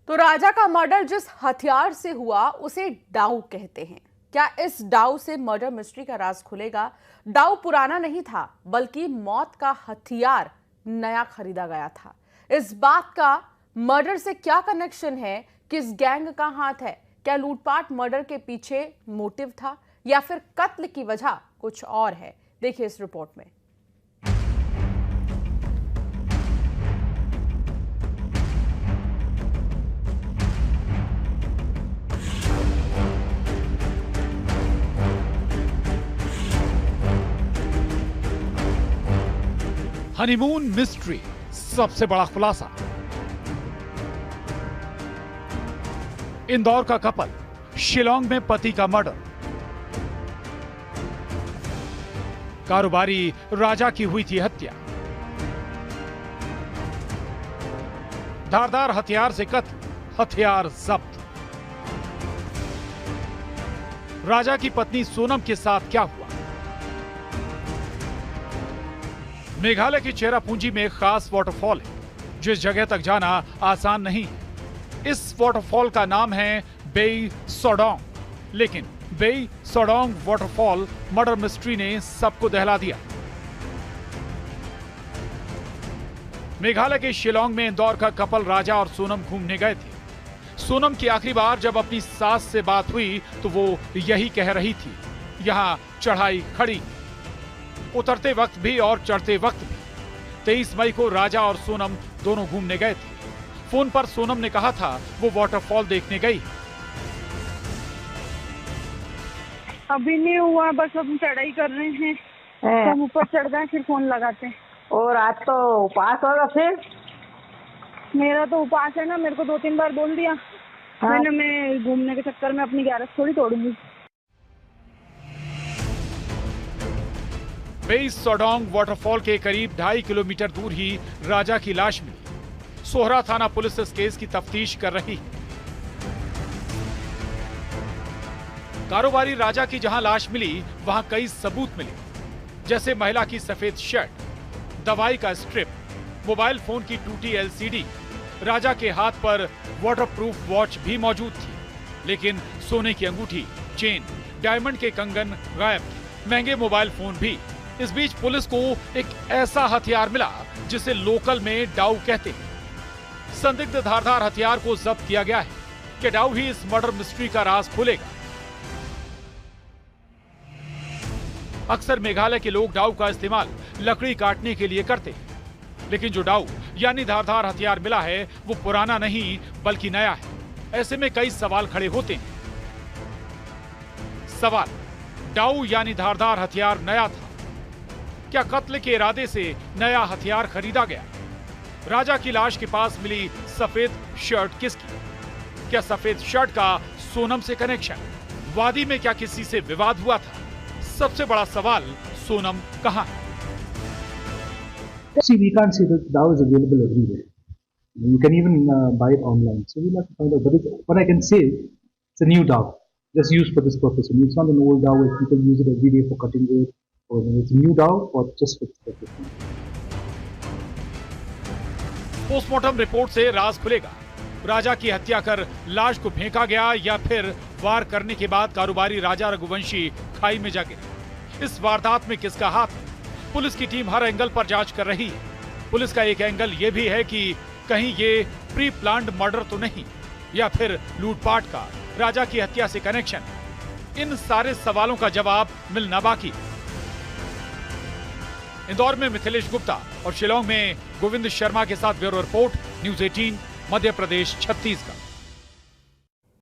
तो राजा का मर्डर जिस हथियार से हुआ उसे डाउ कहते हैं। क्या इस डाउ से मर्डर मिस्ट्री का राज खुलेगा? डाउ पुराना नहीं था, बल्कि मौत का हथियार नया खरीदा गया था। इस बात का मर्डर से क्या कनेक्शन है? किस गैंग का हाथ है? क्या लूटपाट मर्डर के पीछे मोटिव था या फिर कत्ल की वजह कुछ और है? देखिए इस रिपोर्ट में। हनीमून मिस्ट्री, सबसे बड़ा खुलासा। इंदौर का कपल, शिलोंग में पति का मर्डर। कारोबारी राजा की हुई थी हत्या। धारदार हथियार से कत्ल, हथियार जब्त। राजा की पत्नी सोनम के साथ क्या हुआ? मेघालय की चेरापूंजी में एक खास वाटरफॉल है जिस जगह तक जाना आसान नहीं है। इस वाटरफॉल का नाम है बेई सोडोंग, लेकिन बेई सोडोंग वाटरफॉल मर्डर मिस्ट्री ने सबको दहला दिया। मेघालय के शिलोंग में इंदौर का कपल राजा और सोनम घूमने गए थे। सोनम की आखिरी बार जब अपनी सास से बात हुई तो वो यही कह रही थी, यहाँ चढ़ाई खड़ी, उतरते वक्त भी और चढ़ते वक्त भी। 23 मई को राजा और सोनम दोनों घूमने गए थे। फोन पर सोनम ने कहा था वो वाटरफॉल देखने गई। अभी नहीं हुआ, बस हम चढ़ाई कर रहे हैं। हम ऊपर चढ़ गए फिर फोन लगाते हैं। और आज तो उपवास होगा फिर? मेरा तो उपवास है ना, मेरे को 2-3 बार बोल दिया। हाँ। मैं घूमने के चक्कर में अपनी ग्यारस थोड़ी तोड़ूंगी। बेई सोडोंग वाटरफॉल के करीब 2.5 किलोमीटर दूर ही राजा की लाश मिली। सोहरा थाना पुलिस इस केस की तफ्तीश कर रही है। कारोबारी राजा की जहां लाश मिली वहां कई सबूत मिले, जैसे महिला की सफेद शर्ट, दवाई का स्ट्रिप, मोबाइल फोन की टूटी एलसीडी। राजा के हाथ पर वाटरप्रूफ वॉच भी मौजूद थी, लेकिन सोने की अंगूठी, चेन, डायमंड के कंगन गायब थे, महंगे मोबाइल फोन भी। इस बीच पुलिस को एक ऐसा हथियार मिला जिसे लोकल में डाउ कहते हैं। संदिग्ध धारदार हथियार को जब्त किया गया है। कि डाउ ही इस मर्डर मिस्ट्री का राज खोलेगा? अक्सर मेघालय के लोग डाउ का इस्तेमाल लकड़ी काटने के लिए करते हैं, लेकिन जो डाउ यानी धारदार हथियार मिला है वो पुराना नहीं बल्कि नया है। ऐसे में कई सवाल खड़े होते हैं। सवाल, डाउ यानी धारदार हथियार नया था, क्या कत्ल के इरादे से नया हथियार खरीदा गया? राजा की लाश के पास मिली सफेद शर्ट किसकी? क्या सफेद शर्ट का सोनम से कनेक्शन? वादी में क्या किसी से विवाद हुआ था? सबसे बड़ा सवाल, सोनम कहां है? See, we can't say that DAO is available everywhere. You can even buy it online. So we'll have to find out. But what I can say, it's a new DAO, just used for this purpose. I mean, it's not an old DAO where people use it every day for cutting wood. Or it's a new DAO or just for this purpose. Postmortem report से राज खुलेगा। राजा की हत्या कर लाश को फेंका गया या फिर वार करने के बाद कारोबारी राजा रघुवंशी खाई में जा गिरे। इस वारदात में किसका हाथ है? पुलिस की टीम हर एंगल पर जांच कर रही है। पुलिस का एक एंगल यह भी है कि कहीं ये प्री प्लान्ड मर्डर तो नहीं, या फिर लूटपाट का राजा की हत्या से कनेक्शन। इन सारे सवालों का जवाब मिलना बाकी। इंदौर में मिथिलेश गुप्ता और शिलोंग में गोविंद शर्मा के साथ bureau report, news 18 Madhya Pradesh Chhattisgarh.